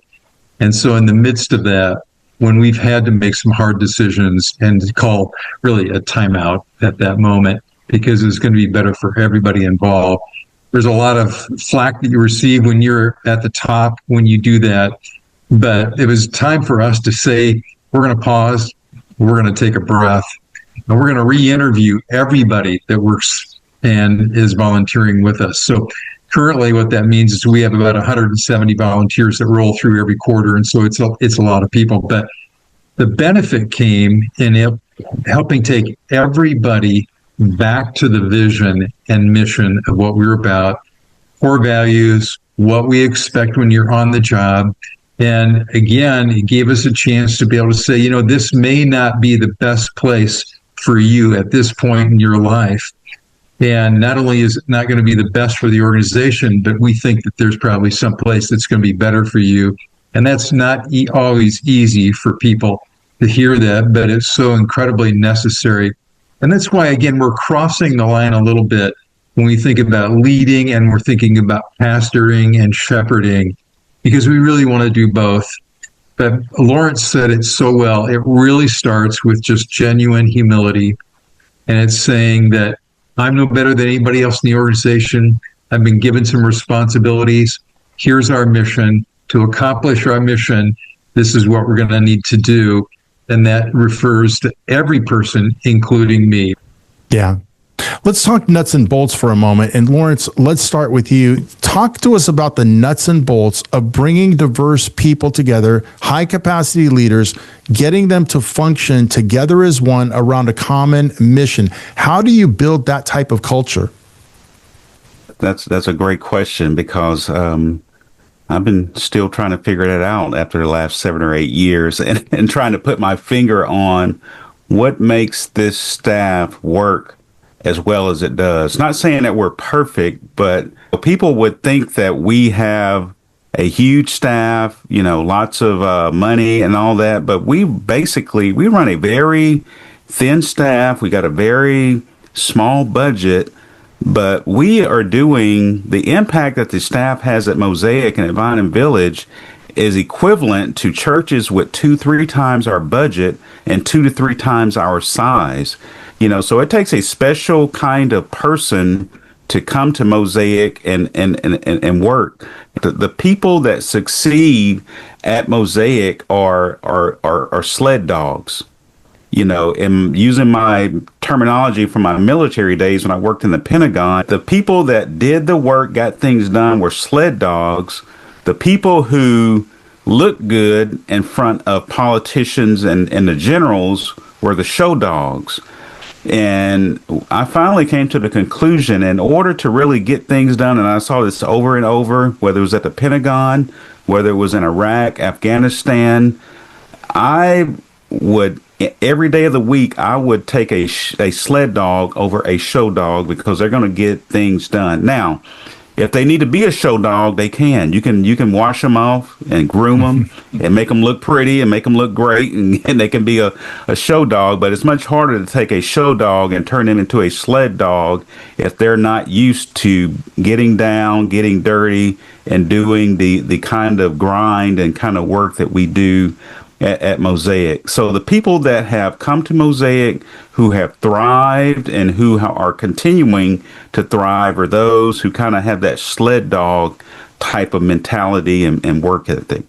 And so in the midst of that, when we've had to make some hard decisions and call really a timeout at that moment, because it's going to be better for everybody involved, there's a lot of flack that you receive when you're at the top when you do that. But it was time for us to say, we're going to pause, we're going to take a breath, and we're going to re-interview everybody that works and is volunteering with us. So currently what that means is we have about 170 volunteers that roll through every quarter. And so it's a lot of people, but the benefit came in helping take everybody back to the vision and mission of what we're about, core values, what we expect when you're on the job. And again, it gave us a chance to be able to say, you know, this may not be the best place for you at this point in your life. And not only is it not going to be the best for the organization, but we think that there's probably some place that's going to be better for you. And that's not always easy for people to hear that, but it's so incredibly necessary. And that's why, again, we're crossing the line a little bit when we think about leading and we're thinking about pastoring and shepherding, because we really want to do both. But Lawrence said it so well. It really starts with just genuine humility. And it's saying that I'm no better than anybody else in the organization. I've been given some responsibilities. Here's our mission. To accomplish our mission, this is what we're going to need to do. And that refers to every person, including me. Yeah. Let's talk nuts and bolts for a moment. And Lawrence, let's start with you. Talk to us about the nuts and bolts of bringing diverse people together, high capacity leaders, getting them to function together as one around a common mission. How do you build that type of culture? That's a great question, because I've been still trying to figure that out after the last 7 or 8 years, and trying to put my finger on what makes this staff work as well as it does. Not saying that we're perfect, but people would think that we have a huge staff, you know, lots of money and all that, but we run a very thin staff. We got a very small budget, but we are doing the impact that the staff has at Mosaic and at Vine and Village is equivalent to churches with 2-3 times our budget and 2 to 3 times our size. You know, so it takes a special kind of person to come to Mosaic and work. The people that succeed at Mosaic are sled dogs. You know, and using my terminology from my military days when I worked in the Pentagon, the people that did the work, got things done, were sled dogs. The people who looked good in front of politicians and the generals were the show dogs. And I finally came to the conclusion, in order to really get things done, and I saw this over and over, whether it was at the Pentagon, whether it was in Iraq, Afghanistan, I would, every day of the week, I would take a sled dog over a show dog, because they're going to get things done. Now, if they need to be a show dog, they can. You can wash them off and groom them and make them look pretty and make them look great, and they can be a show dog. But it's much harder to take a show dog and turn them into a sled dog if they're not used to getting down, getting dirty, and doing the kind of grind and kind of work that we do at Mosaic. So the people that have come to Mosaic who have thrived and who are continuing to thrive are those who kind of have that sled dog type of mentality and work ethic.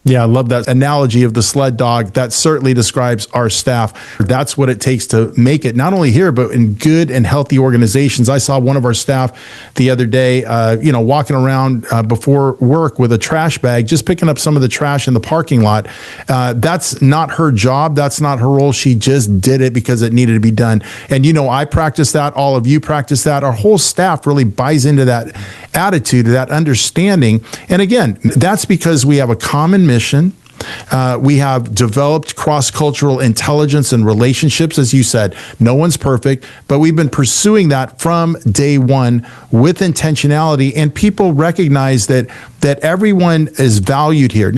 Yeah, I love that analogy of the sled dog. That certainly describes our staff. That's what it takes to make it, not only here, but in good and healthy organizations. I saw one of our staff the other day, walking around before work with a trash bag, just picking up some of the trash in the parking lot. That's not her job. That's not her role. She just did it because it needed to be done. And, I practice that. All of you practice that. Our whole staff really buys into that attitude, that understanding. And again, that's because we have a common mission. We have developed cross-cultural intelligence and relationships. As you said, no one's perfect, but we've been pursuing that from day one with intentionality, and people recognize that everyone is valued here.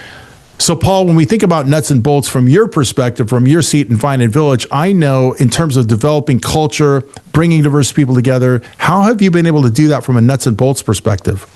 So, Paul, when we think about nuts and bolts from your perspective, from your seat in Vine and Village, I know in terms of developing culture, bringing diverse people together, how have you been able to do that from a nuts and bolts perspective?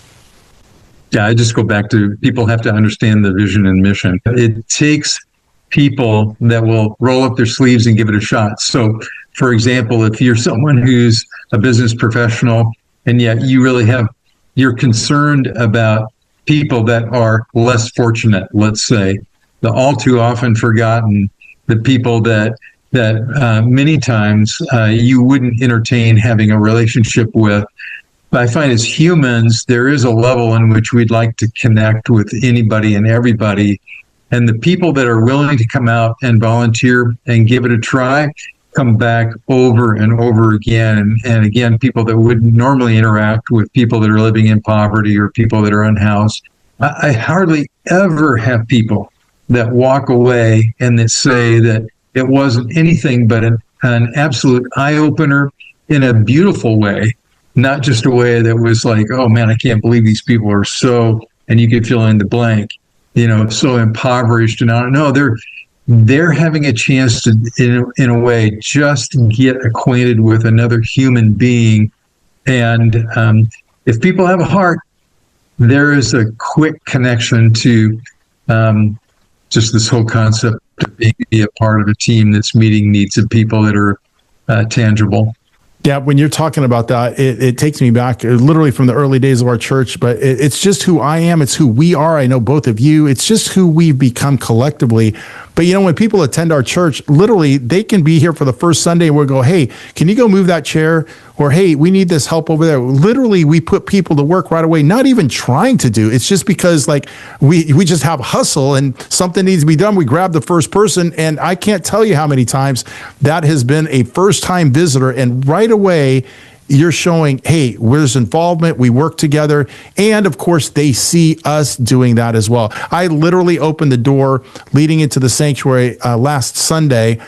Yeah, I just go back to people have to understand the vision and mission. It takes people that will roll up their sleeves and give it a shot. So, for example, if you're someone who's a business professional and yet you're concerned about people that are less fortunate, let's say, the all too often forgotten, the people that many times you wouldn't entertain having a relationship with. I find as humans, there is a level in which we'd like to connect with anybody and everybody. And the people that are willing to come out and volunteer and give it a try come back over and over again. And again, people that wouldn't normally interact with people that are living in poverty or people that are unhoused. I hardly ever have people that walk away and that say that it wasn't anything but an absolute eye-opener in a beautiful way. Not just a way that was like, oh man, I can't believe these people are so, and you could fill in the blank, so impoverished. And no, they're having a chance to, in a way, just get acquainted with another human being. And if people have a heart, there is a quick connection to just this whole concept of being a part of a team that's meeting needs of people that are tangible. Yeah, when you're talking about that, it takes me back literally from the early days of our church, but it's just who I am. It's who we are. I know both of you. It's just who we've become collectively. But when people attend our church, literally they can be here for the first Sunday and we'll go, hey, can you go move that chair? Or, hey, we need this help over there. Literally, we put people to work right away, not even trying to do. It's just because we just have hustle and something needs to be done. We grab the first person. And I can't tell you how many times that has been a first-time visitor. And right away, you're showing, hey, there's involvement, we work together, and of course, they see us doing that as well. I literally opened the door leading into the sanctuary last Sunday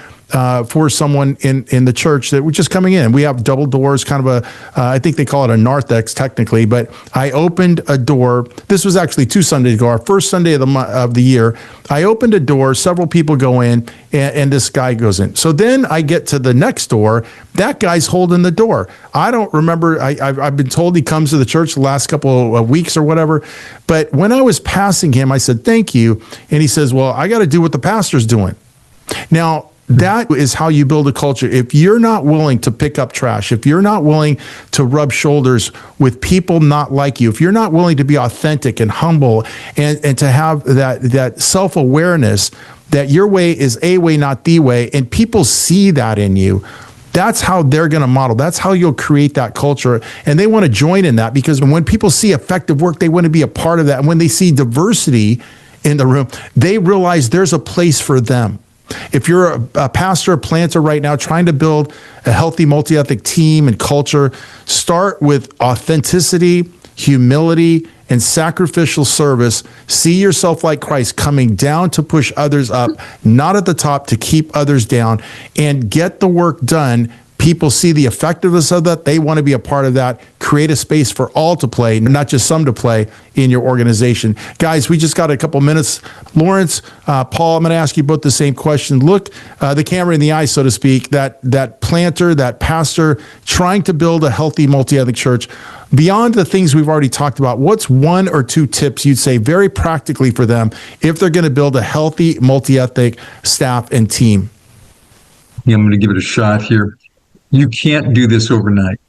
for someone in the church that was just coming in. We have double doors, kind of I think they call it a narthex technically, but I opened a door. This was actually 2 Sundays ago, our first Sunday of the year. I opened a door, several people go in, and this guy goes in. So then I get to the next door. That guy's holding the door. I don't remember. I've been told he comes to the church the last couple of weeks or whatever. But when I was passing him, I said, thank you. And he says, well, I got to do what the pastor's doing. Now, that is how you build a culture. If you're not willing to pick up trash, if you're not willing to rub shoulders with people not like you, if you're not willing to be authentic and humble and to have that self-awareness that your way is a way, not the way, and people see that in you, that's how they're going to model. That's how you'll create that culture. And they want to join in that because when people see effective work, they want to be a part of that. And when they see diversity in the room, they realize there's a place for them. If you're a pastor, a planter right now, trying to build a healthy multi-ethnic team and culture, start with authenticity, humility, and sacrificial service. See yourself like Christ, coming down to push others up, not at the top to keep others down, and get the work done. People see the effectiveness of that. They want to be a part of that. Create a space for all to play, not just some to play in your organization. Guys, we just got a couple minutes. Lawrence, Paul, I'm going to ask you both the same question. Look the camera in the eye, so to speak, that planter, that pastor trying to build a healthy multi-ethnic church. Beyond the things we've already talked about, what's 1 or 2 tips you'd say very practically for them if they're going to build a healthy multi-ethnic staff and team? Yeah, I'm going to give it a shot here. You can't do this overnight.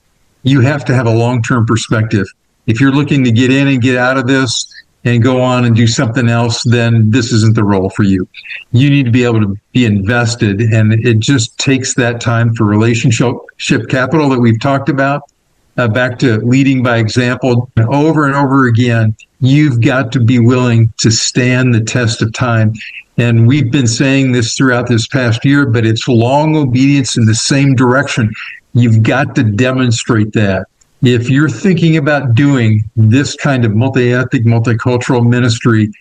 You have to have a long-term perspective. If you're looking to get in and get out of this and go on and do something else, then this isn't the role for you. You need to be able to be invested, and it just takes that time for relationship capital that we've talked about. Back to leading by example, over and over again, you've got to be willing to stand the test of time. And we've been saying this throughout this past year, but it's long obedience in the same direction. You've got to demonstrate that. If you're thinking about doing this kind of multi-ethnic, multicultural ministry,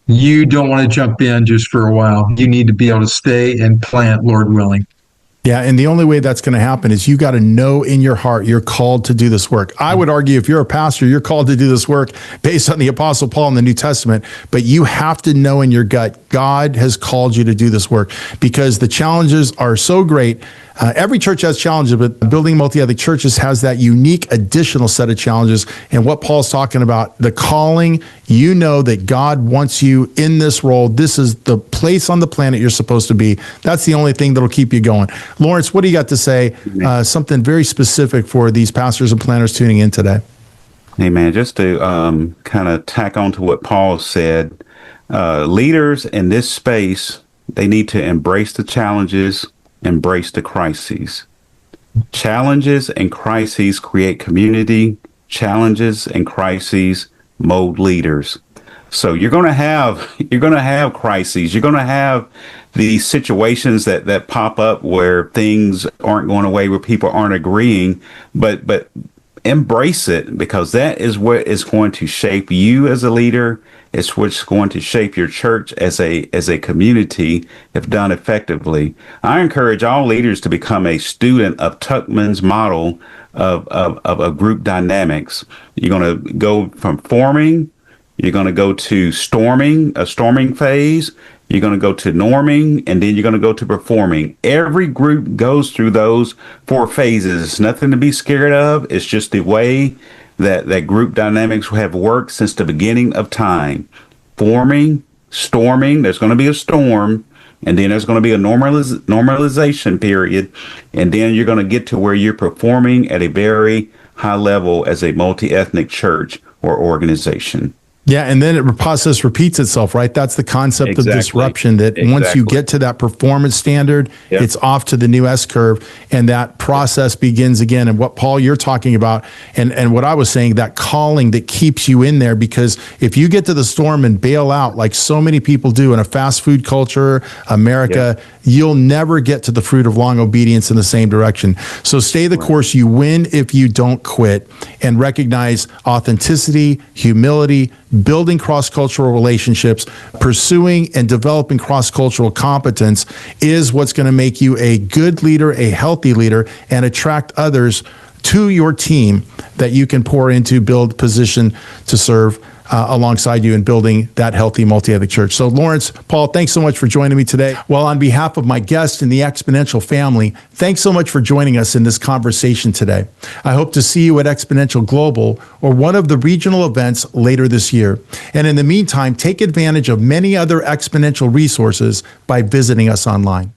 you don't want to jump in just for a while. You need to be able to stay and plant, Lord willing. Yeah, and the only way that's going to happen is you got to know in your heart you're called to do this work. I would argue if you're a pastor, you're called to do this work based on the Apostle Paul in the New Testament, but you have to know in your gut God has called you to do this work because the challenges are so great. Every church has challenges, but building multi-ethnic churches has that unique additional set of challenges. And what Paul's talking about, the calling, you know that God wants you in this role. This is the place on the planet you're supposed to be. That's the only thing that'll keep you going. Lawrence, what do you got to say? Something very specific for these pastors and planners tuning in today. Hey, man, just to kind of tack on to what Paul said, leaders in this space, they need to embrace the challenges, embrace the crises. Challenges and crises create community. Challenges and crises mold leaders. So you're going to have crises. You're going to have these situations that pop up where things aren't going away, where people aren't agreeing, but embrace it, because that is what is going to shape you as a leader. It's what's going to shape your church as a community if done effectively. I encourage all leaders to become a student of Tuckman's model of a group dynamics. You're going to go from forming, you're going to go to storming, a storming phase, you're going to go to norming, and then you're going to go to performing. Every group goes through those 4 phases. It's nothing to be scared of. It's just the way that group dynamics have worked since the beginning of time. Forming, storming, there's going to be a storm, and then there's going to be a normalization period, and then you're going to get to where you're performing at a very high level as a multi-ethnic church or organization. Yeah, and then the process repeats itself, right? That's the concept of disruption, that once you get to that performance standard, it's off to the new S-curve, and that process begins again. And what, Paul, you're talking about, and what I was saying, that calling that keeps you in there, because if you get to the storm and bail out, like so many people do in a fast food culture, America, you'll never get to the fruit of long obedience in the same direction. So stay the course. You win if you don't quit, and recognize authenticity, humility, building cross-cultural relationships, pursuing and developing cross-cultural competence is what's going to make you a good leader, a healthy leader, and attract others to your team that you can pour into, build, position to serve alongside you in building that healthy multi-ethnic church. So Lawrence, Paul, thanks so much for joining me today. Well, on behalf of my guests in the Exponential family, thanks so much for joining us in this conversation today. I hope to see you at Exponential Global or one of the regional events later this year. And in the meantime, take advantage of many other Exponential resources by visiting us online.